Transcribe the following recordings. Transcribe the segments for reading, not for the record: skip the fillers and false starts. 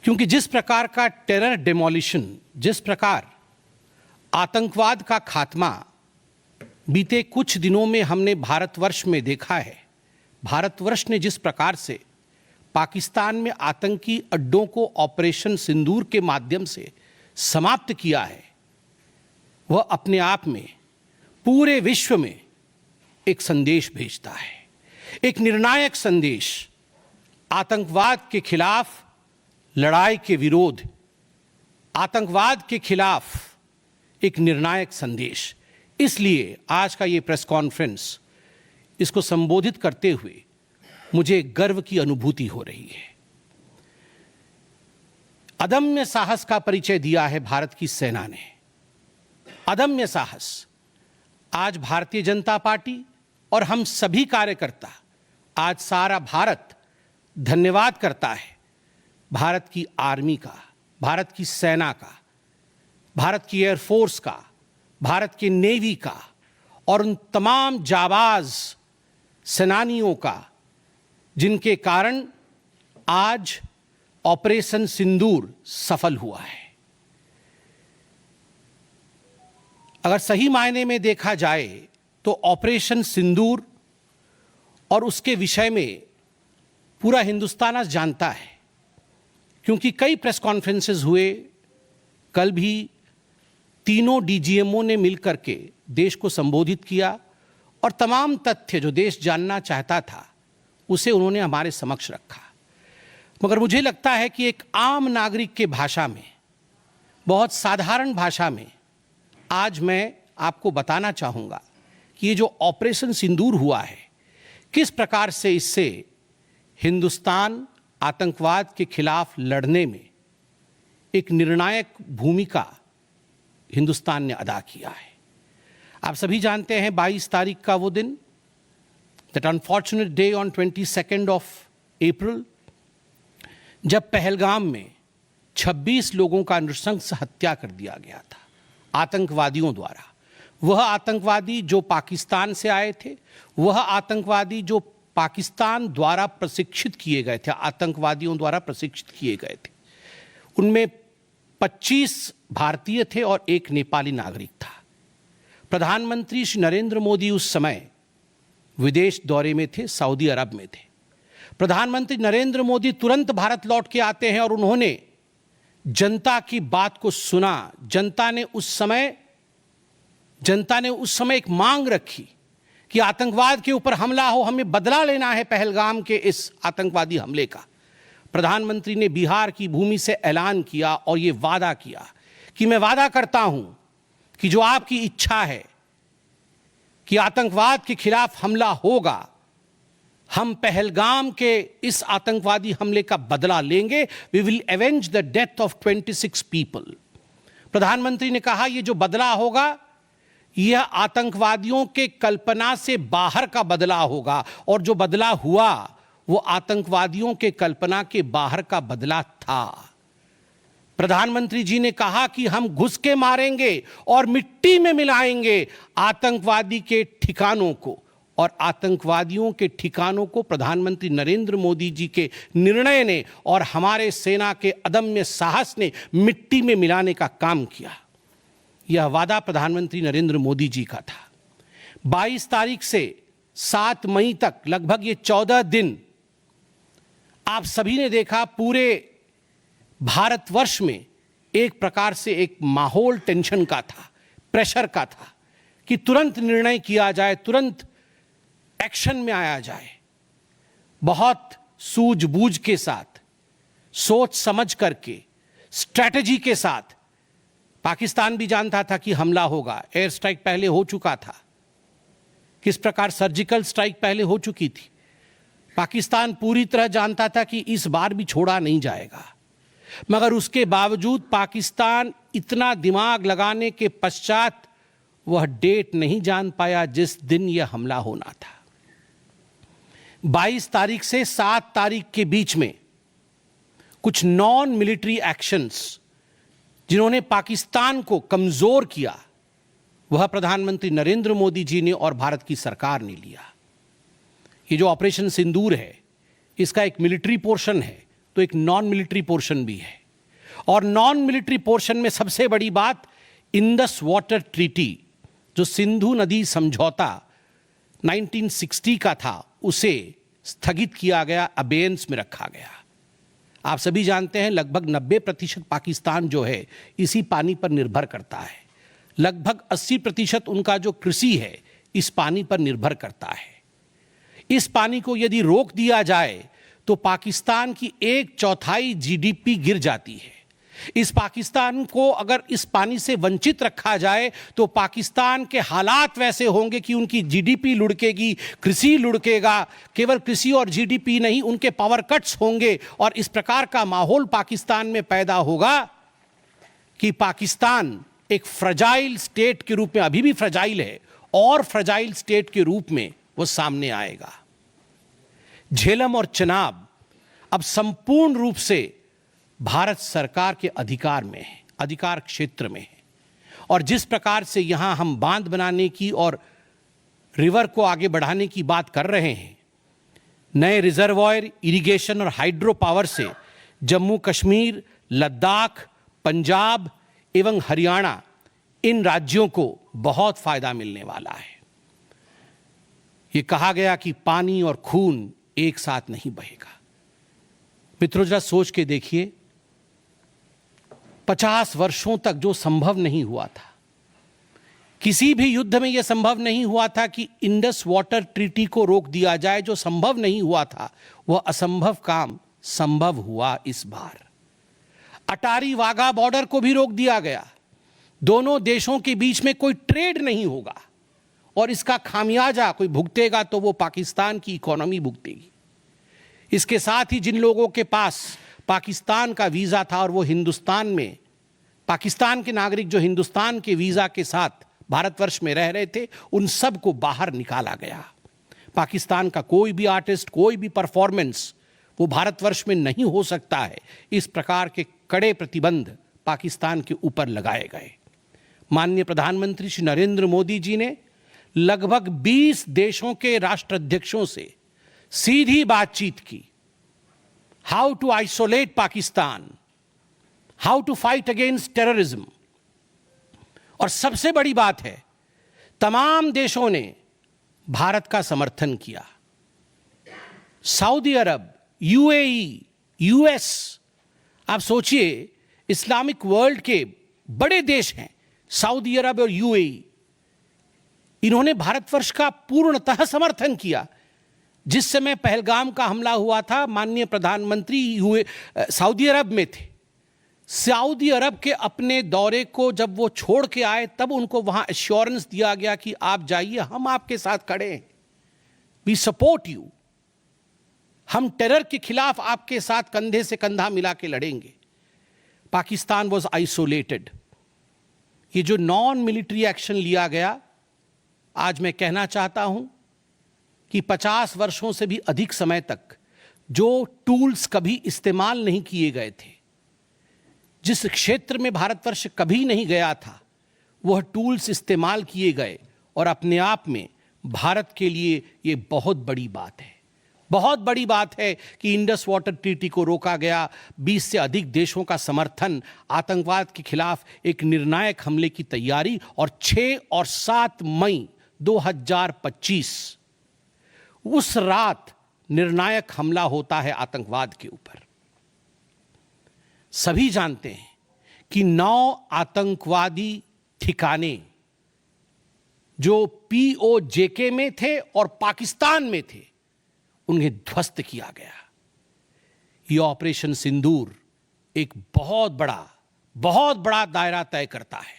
क्योंकि जिस प्रकार का टेरर डेमोलिशन, जिस प्रकार आतंकवाद का खात्मा बीते कुछ दिनों में हमने भारतवर्ष में देखा है, भारतवर्ष ने जिस प्रकार से पाकिस्तान में आतंकी अड्डों को ऑपरेशन सिंदूर के माध्यम से समाप्त किया है, वह अपने आप में पूरे विश्व में एक संदेश भेजता है, एक निर्णायक संदेश। आतंकवाद के खिलाफ लड़ाई के विरोध, आतंकवाद के खिलाफ एक निर्णायक संदेश। इसलिए आज का ये प्रेस कॉन्फ्रेंस, इसको संबोधित करते हुए मुझे गर्व की अनुभूति हो रही है। अदम्य साहस का परिचय दिया है भारत की सेना ने, अदम्य साहस। आज भारतीय जनता पार्टी और हम सभी कार्यकर्ता, आज सारा भारत धन्यवाद करता है भारत की आर्मी का, भारत की सेना का, भारत की एयरफोर्स का, भारत के नेवी का और उन तमाम जाबाज सेनानियों का जिनके कारण आज ऑपरेशन सिंदूर सफल हुआ है। अगर सही मायने में देखा जाए तो ऑपरेशन सिंदूर और उसके विषय में पूरा हिंदुस्तान आज जानता है, क्योंकि कई प्रेस कॉन्फ्रेंसेस हुए। कल भी तीनों डीजीएमओ ने मिलकर के देश को संबोधित किया और तमाम तथ्य जो देश जानना चाहता था उसे उन्होंने हमारे समक्ष रखा। मगर मुझे लगता है कि एक आम नागरिक के भाषा में, बहुत साधारण भाषा में आज मैं आपको बताना चाहूँगा कि ये जो ऑपरेशन सिंदूर हुआ है, किस प्रकार से इससे हिंदुस्तान आतंकवाद के खिलाफ लड़ने में एक निर्णायक भूमिका हिंदुस्तान ने अदा किया है। आप सभी जानते हैं 22 तारीख का वो दिन, that unfortunate day on 22 of April, जब पहलगाम में 26 लोगों का नृशंस हत्या कर दिया गया था आतंकवादियों द्वारा। वह आतंकवादी जो पाकिस्तान से आए थे, वह आतंकवादी जो पाकिस्तान द्वारा प्रशिक्षित किए गए थे, आतंकवादियों द्वारा प्रशिक्षित किए गए थे। उनमें 25 भारतीय थे और एक नेपाली नागरिक था। प्रधानमंत्री श्री नरेंद्र मोदी उस समय विदेश दौरे में थे, सऊदी अरब में थे। प्रधानमंत्री नरेंद्र मोदी तुरंत भारत लौट के आते हैं और उन्होंने जनता की बात को सुना। जनता ने उस समय एक मांग रखी कि आतंकवाद के ऊपर हमला हो, हमें बदला लेना है पहलगाम के इस आतंकवादी हमले का। प्रधानमंत्री ने बिहार की भूमि से ऐलान किया और ये वादा किया कि मैं वादा करता हूं कि जो आपकी इच्छा है कि आतंकवाद के खिलाफ हमला होगा, हम पहलगाम के इस आतंकवादी हमले का बदला लेंगे। We will avenge the death of 26 people. प्रधानमंत्री ने कहा यह जो बदला होगा यह आतंकवादियों के कल्पना से बाहर का बदला होगा, और जो बदला हुआ वो आतंकवादियों के कल्पना के बाहर का बदला था। प्रधानमंत्री जी ने कहा कि हम घुस के मारेंगे और मिट्टी में मिलाएंगे आतंकवादी के ठिकानों को, और आतंकवादियों के ठिकानों को प्रधानमंत्री नरेंद्र मोदी जी के निर्णय ने और हमारे सेना के अदम्य साहस ने मिट्टी में मिलाने का काम किया। यह वादा प्रधानमंत्री नरेंद्र मोदी जी का था। 22 तारीख से 7 मई तक लगभग ये 14 दिन आप सभी ने देखा, पूरे भारतवर्ष में एक प्रकार से एक माहौल टेंशन का था, प्रेशर का था कि तुरंत निर्णय किया जाए, तुरंत एक्शन में आया जाए। बहुत सूझबूझ के साथ, सोच समझ करके, स्ट्रैटेजी के साथ। पाकिस्तान भी जानता था कि हमला होगा, एयर स्ट्राइक पहले हो चुका था, किस प्रकार सर्जिकल स्ट्राइक पहले हो चुकी थी। पाकिस्तान पूरी तरह जानता था कि इस बार भी छोड़ा नहीं जाएगा, मगर उसके बावजूद पाकिस्तान इतना दिमाग लगाने के पश्चात वह डेट नहीं जान पाया जिस दिन यह हमला होना था। 22 तारीख से 7 तारीख के बीच में कुछ नॉन मिलिट्री एक्शंस जिन्होंने पाकिस्तान को कमजोर किया, वह प्रधानमंत्री नरेंद्र मोदी जी ने और भारत की सरकार ने लिया। ये जो ऑपरेशन सिंदूर है, इसका एक मिलिट्री पोर्शन है तो एक नॉन मिलिट्री पोर्शन भी है। और नॉन मिलिट्री पोर्शन में सबसे बड़ी बात इंडस वाटर ट्रीटी, जो सिंधु नदी समझौता 1960 का था, उसे स्थगित किया गया, अबेयंस में रखा गया। आप सभी जानते हैं लगभग 90% पाकिस्तान जो है इसी पानी पर निर्भर करता है। लगभग 80% उनका जो कृषि है इस पानी पर निर्भर करता है। इस पानी को यदि रोक दिया जाए तो पाकिस्तान की 1/4 जीडीपी गिर जाती है। इस पाकिस्तान को अगर इस पानी से वंचित रखा जाए तो पाकिस्तान के हालात वैसे होंगे कि उनकी जीडीपी लुढ़केगी, कृषि लुढ़केगा। केवल कृषि और जीडीपी नहीं, उनके पावर कट्स होंगे और इस प्रकार का माहौल पाकिस्तान में पैदा होगा कि पाकिस्तान एक फ्रजाइल स्टेट के रूप में, अभी भी फ्रजाइल है, और फ्रजाइल स्टेट के रूप में वो सामने आएगा। झेलम और चनाब अब संपूर्ण रूप से भारत सरकार के अधिकार में है, अधिकार क्षेत्र में है। और जिस प्रकार से यहां हम बांध बनाने की और रिवर को आगे बढ़ाने की बात कर रहे हैं, नए रिजर्वॉयर, इरिगेशन और हाइड्रो पावर से जम्मू कश्मीर, लद्दाख, पंजाब एवं हरियाणा, इन राज्यों को बहुत फायदा मिलने वाला है। ये कहा गया कि पानी और खून एक साथ नहीं बहेगा। मित्रों, जरा सोच के देखिए, 50 वर्षों तक जो संभव नहीं हुआ था, किसी भी युद्ध में यह संभव नहीं हुआ था कि इंडस वाटर ट्रीटी को रोक दिया जाए। जो संभव नहीं हुआ था वह असंभव काम संभव हुआ इस बार। अटारी वाघा बॉर्डर को भी रोक दिया गया। दोनों देशों के बीच में कोई ट्रेड नहीं होगा और इसका खामियाजा कोई भुगतेगा तो वो पाकिस्तान की इकोनॉमी भुगतेगी। इसके साथ ही जिन लोगों के पास पाकिस्तान का वीजा था और वो हिंदुस्तान में, पाकिस्तान के नागरिक जो हिंदुस्तान के वीजा के साथ भारतवर्ष में रह रहे थे, उन सब को बाहर निकाला गया। पाकिस्तान का कोई भी आर्टिस्ट, कोई भी परफॉर्मेंस वो भारतवर्ष में नहीं हो सकता है। इस प्रकार के कड़े प्रतिबंध पाकिस्तान के ऊपर लगाए गए। माननीय प्रधानमंत्री श्री नरेंद्र मोदी जी ने लगभग 20 देशों के राष्ट्राध्यक्षों से सीधी बातचीत की। How to isolate Pakistan, how to fight against terrorism. और सबसे बड़ी बात है, तमाम देशों ने भारत का समर्थन किया। सऊदी अरब, यूएई, यूएस, आप सोचिए इस्लामिक वर्ल्ड के बड़े देश हैं सऊदी अरब और यूएई, इन्होंने भारतवर्ष का पूर्णतः समर्थन किया। जिस समय पहलगाम का हमला हुआ था, माननीय प्रधानमंत्री सऊदी अरब में थे। सऊदी अरब के अपने दौरे को जब वो छोड़ के आए, तब उनको वहां एश्योरेंस दिया गया कि आप जाइए, हम आपके साथ खड़े हैं, वी सपोर्ट यू, हम टेरर के खिलाफ आपके साथ कंधे से कंधा मिला के लड़ेंगे। Pakistan was isolated. ये जो नॉन मिलिट्री एक्शन लिया गया, आज मैं कहना चाहता हूं कि 50 वर्षों से भी अधिक समय तक जो टूल्स कभी इस्तेमाल नहीं किए गए थे, जिस क्षेत्र में भारतवर्ष कभी नहीं गया था, वह टूल्स इस्तेमाल किए गए और अपने आप में भारत के लिए ये बहुत बड़ी बात है। बहुत बड़ी बात है कि इंडस वाटर ट्रीटी को रोका गया, 20 से अधिक देशों का समर्थन, आतंकवाद के खिलाफ एक निर्णायक हमले की तैयारी, और 6 और 7 मई 2025 उस रात निर्णायक हमला होता है आतंकवाद के ऊपर। सभी जानते हैं कि 9 आतंकवादी ठिकाने जो पीओजेके में थे और पाकिस्तान में थे, उन्हें ध्वस्त किया गया। यह ऑपरेशन सिंदूर एक बहुत बड़ा दायरा तय करता है।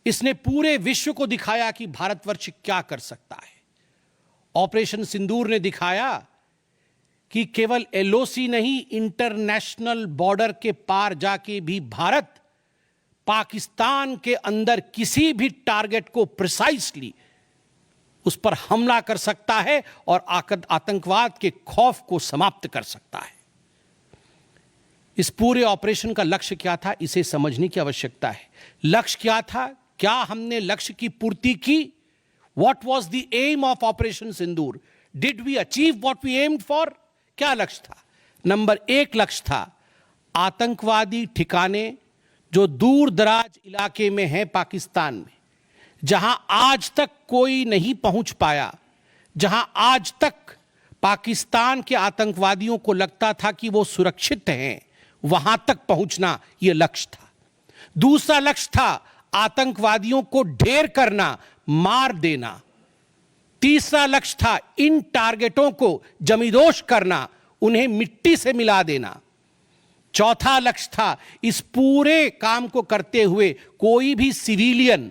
इसने पूरे विश्व को दिखाया कि भारतवर्ष क्या कर सकता है। ऑपरेशन सिंदूर ने दिखाया कि केवल एलओसी नहीं, इंटरनेशनल बॉर्डर के पार जाके भी भारत पाकिस्तान के अंदर किसी भी टारगेट को प्रिसाइसली उस पर हमला कर सकता है और आतंकवाद के खौफ को समाप्त कर सकता है। इस पूरे ऑपरेशन का लक्ष्य क्या था, इसे समझने की आवश्यकता है। लक्ष्य क्या था? क्या हमने लक्ष्य की पूर्ति की? What was the aim of Operation Sindoor? Did we achieve what we aimed for? क्या लक्ष्य था? नंबर 1 लक्ष्य था आतंकवादी ठिकाने जो दूर दराज इलाके में हैं पाकिस्तान में, जहां आज तक कोई नहीं पहुंच पाया, जहां आज तक पाकिस्तान के आतंकवादियों को लगता था कि वो सुरक्षित हैं, वहां तक पहुंचना यह लक्ष्य था। दूसरा लक्ष्य था आतंकवादियों को ढेर करना, मार देना। तीसरा लक्ष्य था इन टारगेटों को जमींदोज करना, उन्हें मिट्टी से मिला देना। चौथा लक्ष्य था इस पूरे काम को करते हुए कोई भी सिविलियन,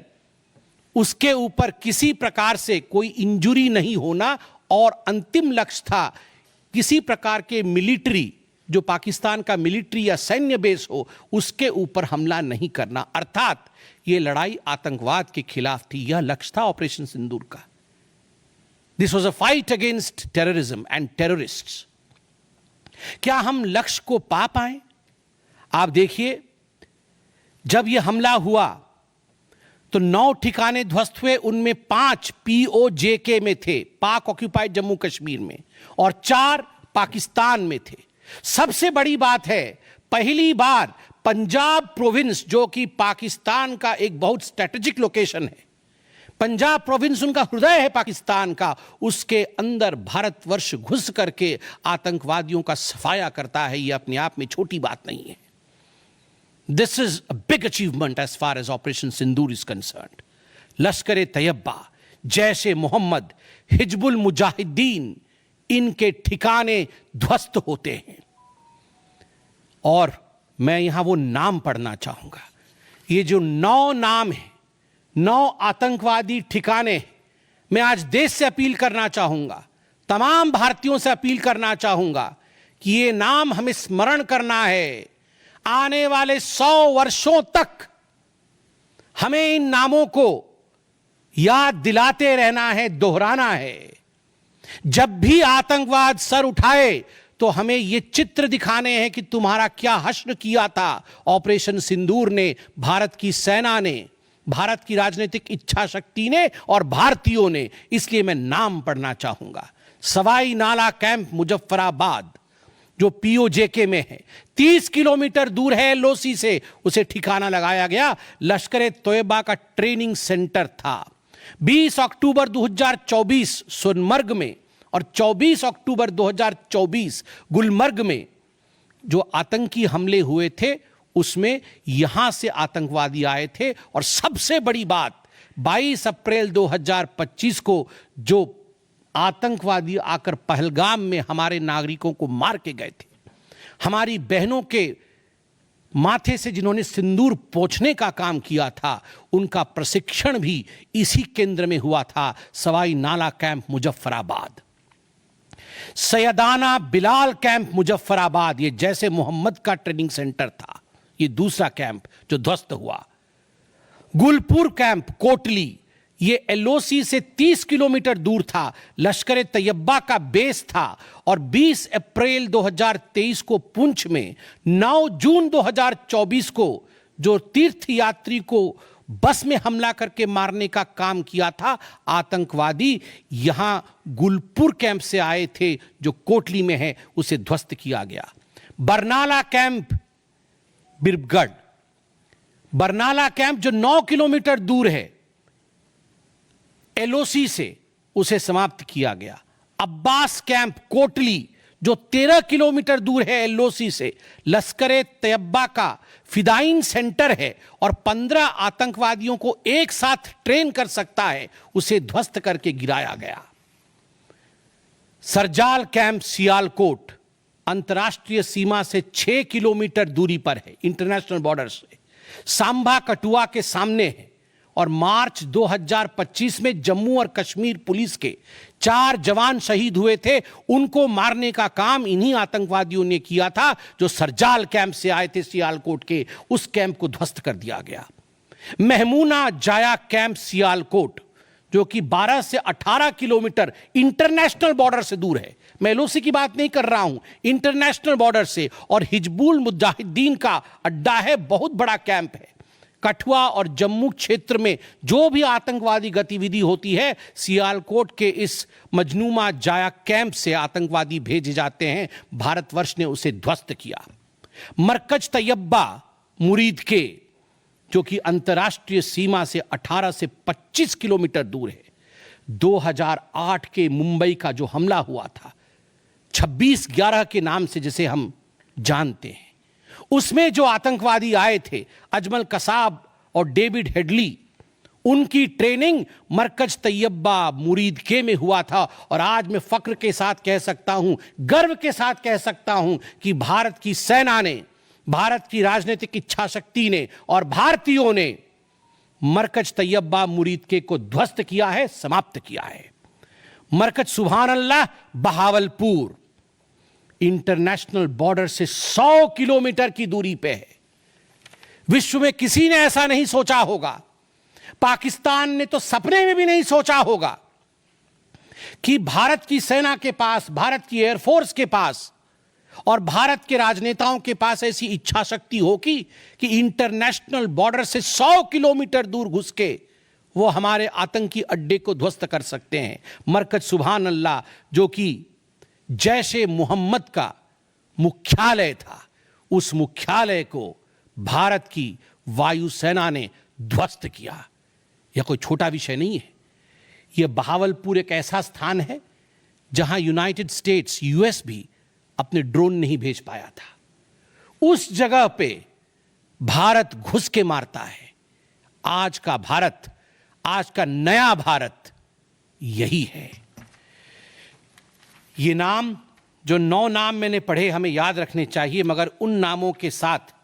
उसके ऊपर किसी प्रकार से कोई इंजुरी नहीं होना। और अंतिम लक्ष्य था किसी प्रकार के मिलिट्री, जो पाकिस्तान का मिलिट्री या सैन्य बेस हो, उसके ऊपर हमला नहीं करना। अर्थात यह लड़ाई आतंकवाद के खिलाफ थी। यह लक्ष्य था ऑपरेशन सिंदूर का। This was a fight against terrorism and terrorists. क्या हम लक्ष्य को पा पाए? आप देखिए, जब यह हमला हुआ तो 9 ठिकाने ध्वस्त हुए, उनमें 5 POJK में थे, पाक ऑक्यूपाइड जम्मू कश्मीर में, और 4 पाकिस्तान में थे। सबसे बड़ी बात है, पहली बार पंजाब प्रोविंस, जो कि पाकिस्तान का एक बहुत स्ट्रेटेजिक लोकेशन है, पंजाब प्रोविंस उनका हृदय है पाकिस्तान का, उसके अंदर भारतवर्ष घुस करके आतंकवादियों का सफाया करता है। यह अपने आप में छोटी बात नहीं है। This is a big achievement as far as Operation Sindoor is concerned. लश्कर तैयबा, जैश-ए मोहम्मद, हिजबुल मुजाहिदीन, इनके ठिकाने ध्वस्त होते हैं। और मैं यहां वो नाम पढ़ना चाहूंगा। ये जो 9 नाम है, 9 आतंकवादी ठिकाने, मैं आज देश से अपील करना चाहूंगा, तमाम भारतीयों से अपील करना चाहूंगा कि ये नाम हमें स्मरण करना है। आने वाले 100 वर्षों तक हमें इन नामों को याद दिलाते रहना है, दोहराना है। जब भी आतंकवाद सर उठाए तो हमें यह चित्र दिखाने हैं कि तुम्हारा क्या हश्र किया था ऑपरेशन सिंदूर ने, भारत की सेना ने, भारत की राजनीतिक इच्छा शक्ति ने और भारतीयों ने। इसलिए मैं नाम पढ़ना चाहूंगा। सवाई नाला कैंप मुजफ्फराबाद, जो POJK में है, 30 किलोमीटर दूर है LOC से, उसे ठिकाना लगाया गया। लश्कर तैयबा का ट्रेनिंग सेंटर था। 20 अक्टूबर 2024 सोनमर्ग में और 24 अक्टूबर 2024 गुलमर्ग में जो आतंकी हमले हुए थे, उसमें यहां से आतंकवादी आए थे। और सबसे बड़ी बात, 22 अप्रैल 2025 को जो आतंकवादी आकर पहलगाम में हमारे नागरिकों को मार के गए थे, हमारी बहनों के माथे से जिन्होंने सिंदूर पोंछने का काम किया था, उनका प्रशिक्षण भी इसी केंद्र में हुआ था, सवाई नाला कैंप मुजफ्फराबाद। सैयदाना बिलाल कैंप मुजफ्फराबाद, ये जैसे मोहम्मद का ट्रेनिंग सेंटर था, ये दूसरा कैंप जो ध्वस्त हुआ। गुलपुर कैंप कोटली, ये LOC से 30 किलोमीटर दूर था, लश्कर तैयबा का बेस था। और 20 अप्रैल 2023 को पुंछ में, 9 जून 2024 को जो तीर्थयात्री को बस में हमला करके मारने का काम किया था आतंकवादी, यहां गुलपुर कैंप से आए थे जो कोटली में है, उसे ध्वस्त किया गया। बरनाला कैंप बिरगढ़, बरनाला कैंप जो 9 किलोमीटर दूर है LOC से, उसे समाप्त किया गया। अब्बास कैंप कोटली जो 13 किलोमीटर दूर है LOC से, लश्कर तैयबा का फिदाइन सेंटर है और 15 आतंकवादियों को एक साथ ट्रेन कर सकता है, उसे ध्वस्त करके गिराया गया। सरजाल कैंप सियालकोट अंतर्राष्ट्रीय सीमा से 6 किलोमीटर दूरी पर है, इंटरनेशनल बॉर्डर से, सांबा कठुआ के सामने है। और मार्च 2025 में जम्मू और कश्मीर पुलिस के 4 जवान शहीद हुए थे, उनको मारने का काम इन्हीं आतंकवादियों ने किया था जो सरजाल कैंप से आए थे सियालकोट के। उस कैंप को ध्वस्त कर दिया गया। महमूना जाया कैंप सियालकोट जो कि 12 से 18 किलोमीटर इंटरनेशनल बॉर्डर से दूर है, मैं LOC की बात नहीं कर रहा हूं, इंटरनेशनल बॉर्डर से, और हिजबुल मुजाहिदीन का अड्डा है, बहुत बड़ा कैंप है। कठुआ और जम्मू क्षेत्र में जो भी आतंकवादी गतिविधि होती है, सियालकोट के इस मजनूमा जाया कैंप से आतंकवादी भेजे जाते हैं। भारतवर्ष ने उसे ध्वस्त किया। मरकज तैयबा मुरीद के, जो कि अंतर्राष्ट्रीय सीमा से 18 से 25 किलोमीटर दूर है, 2008 के मुंबई का जो हमला हुआ था, 26/11 के नाम से जिसे हम जानते हैं, उसमें जो आतंकवादी आए थे, अजमल कसाब और डेविड हेडली, उनकी ट्रेनिंग मरकज तैयबा मुरीद के में हुआ था। और आज मैं फक्र के साथ कह सकता हूं, गर्व के साथ कह सकता हूं कि भारत की सेना ने, भारत की राजनीतिक इच्छा शक्ति ने और भारतीयों ने मरकज तैयबा मुरीद के को ध्वस्त किया है, समाप्त किया है। मरकज सुभान अल्लाह बहावलपुर इंटरनेशनल बॉर्डर से 100 किलोमीटर की दूरी पे है। विश्व में किसी ने ऐसा नहीं सोचा होगा, पाकिस्तान ने तो सपने में भी नहीं सोचा होगा कि भारत की सेना के पास, भारत की एयरफोर्स के पास और भारत के राजनेताओं के पास ऐसी इच्छा शक्ति होगी कि इंटरनेशनल बॉर्डर से 100 किलोमीटर दूर घुस के वो हमारे आतंकी अड्डे को ध्वस्त कर सकते हैं। मरकज सुभान अल्लाह, जो कि जैशे मोहम्मद का मुख्यालय था, उस मुख्यालय को भारत की वायुसेना ने ध्वस्त किया। यह कोई छोटा विषय नहीं है। यह बहावलपुर एक ऐसा स्थान है जहां यूनाइटेड स्टेट्स, यूएस भी अपने ड्रोन नहीं भेज पाया था। उस जगह पे भारत घुस के मारता है। आज का भारत, आज का नया भारत यही है। ये नाम, जो 9 नाम मैंने पढ़े, हमें याद रखने चाहिए, मगर उन नामों के साथ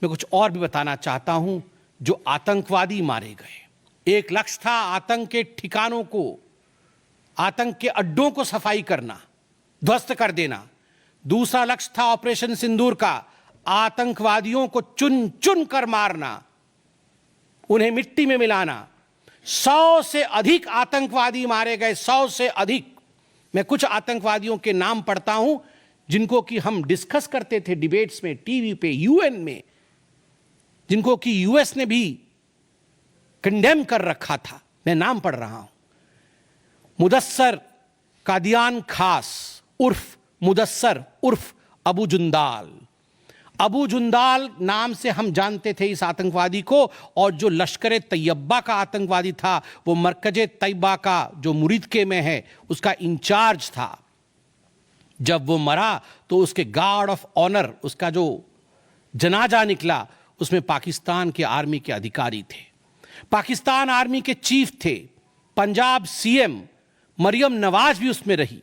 मैं कुछ और भी बताना चाहता हूं। जो आतंकवादी मारे गए, एक लक्ष्य था आतंक के ठिकानों को, आतंक के अड्डों को सफाई करना, ध्वस्त कर देना। दूसरा लक्ष्य था ऑपरेशन सिंदूर का, आतंकवादियों को चुन चुन कर मारना, उन्हें मिट्टी में मिलाना। 100 से अधिक आतंकवादी मारे गए, 100 से अधिक। मैं कुछ आतंकवादियों के नाम पढ़ता हूं जिनको कि हम डिस्कस करते थे डिबेट्स में, टीवी पे, यूएन में, जिनको कि यूएस ने भी कंडेम कर रखा था। मैं नाम पढ़ रहा हूं। मुदस्सर कादियान खास उर्फ मुदस्सर उर्फ अबू जुंदाल। अबू जुंदाल नाम से हम जानते थे इस आतंकवादी को। और जो लश्कर तैयबा का आतंकवादी था, वो मरकज तैयबा का जो मुरीद के में है, उसका इंचार्ज था। जब वो मरा तो उसके गार्ड ऑफ ऑनर, उसका जो जनाजा निकला, उसमें पाकिस्तान के आर्मी के अधिकारी थे, पाकिस्तान आर्मी के चीफ थे, पंजाब सीएम मरियम नवाज भी उसमें रही।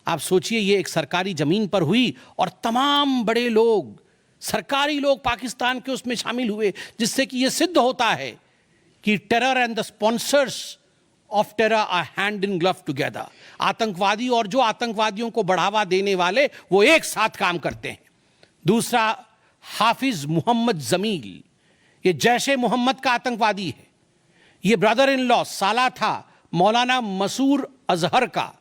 आप सोचिए, ये एक सरकारी जमीन पर हुई और तमाम बड़े लोग, सरकारी लोग पाकिस्तान के उसमें शामिल हुए, जिससे कि यह सिद्ध होता है कि terror and the sponsors of terror are hand in glove together. आतंकवादी और जो आतंकवादियों को बढ़ावा देने वाले, वो एक साथ काम करते हैं। दूसरा, हाफिज मोहम्मद जमील, ये जैशे मोहम्मद का आतंकवादी है। ये ब्रदर इन लॉ, साला था मौलाना मसूर अजहर का,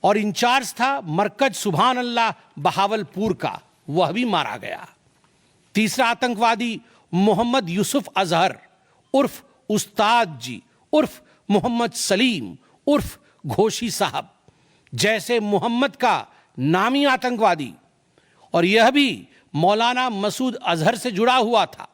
और इंचार्ज था मरकज सुभान अल्लाह बहावलपुर का, वह भी मारा गया। तीसरा आतंकवादी मोहम्मद यूसुफ अजहर उर्फ उस्ताद जी उर्फ मोहम्मद सलीम उर्फ घोशी साहब, जैसे मोहम्मद का नामी आतंकवादी, और यह भी मौलाना मसूद अजहर से जुड़ा हुआ था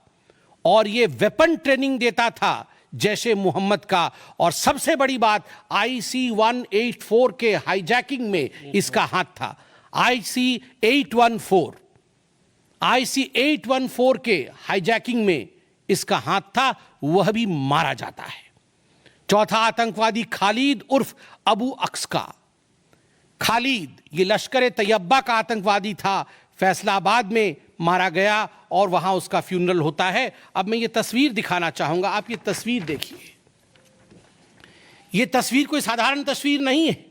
और यह वेपन ट्रेनिंग देता था जैशे मोहम्मद का। और सबसे बड़ी बात, IC 184 के हाईजैकिंग में इसका हाथ था। IC 814 के हाईजैकिंग में इसका हाथ था, वह भी मारा जाता है। चौथा आतंकवादी खालिद उर्फ अबू अक्सका। खालिद ये लश्कर तैयबा का आतंकवादी था, फैसलाबाद में मारा गया और वहां उसका फ्यूनरल होता है। अब मैं ये तस्वीर दिखाना चाहूंगा, आप ये तस्वीर देखिए। ये तस्वीर कोई साधारण तस्वीर नहीं है,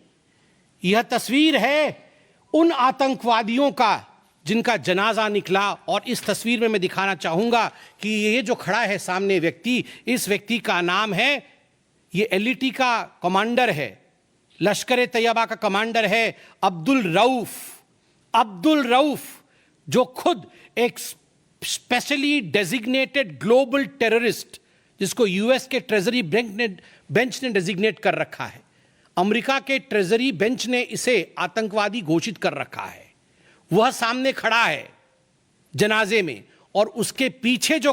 यह तस्वीर है उन आतंकवादियों का जिनका जनाजा निकला। और इस तस्वीर में मैं दिखाना चाहूंगा कि ये जो खड़ा है सामने व्यक्ति, इस व्यक्ति का नाम है, ये LET का कमांडर है, लश्कर तैयबा का कमांडर है अब्दुल रऊफ। अब्दुल रऊफ जो खुद एक स्पेशली डेजिग्नेटेड ग्लोबल टेररिस्ट, जिसको यूएस के ट्रेजरी बेंच ने डेजिग्नेट कर रखा है, अमेरिका के ट्रेजरी बेंच ने इसे आतंकवादी घोषित कर रखा है, वह सामने खड़ा है जनाजे में, और उसके पीछे जो